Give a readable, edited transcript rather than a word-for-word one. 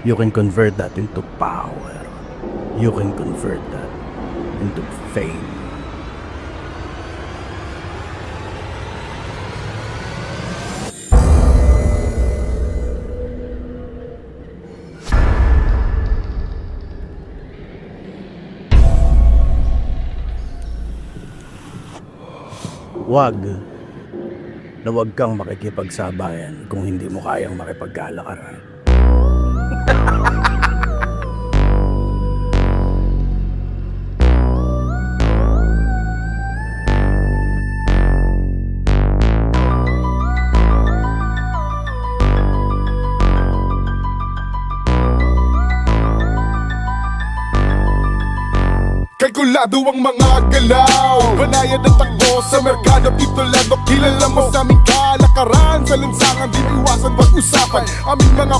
You can convert that into power. You can convert that into fame. Wag na wag kang makikipagsabayan kung hindi mo kayang makipagkalakaran. Kalkulado ang mga galaw, banayad ang takbo sa merkado, titulado. Kilala mo sa aming kalakaran, sa lansangan di iwasan pag-usapan aming mga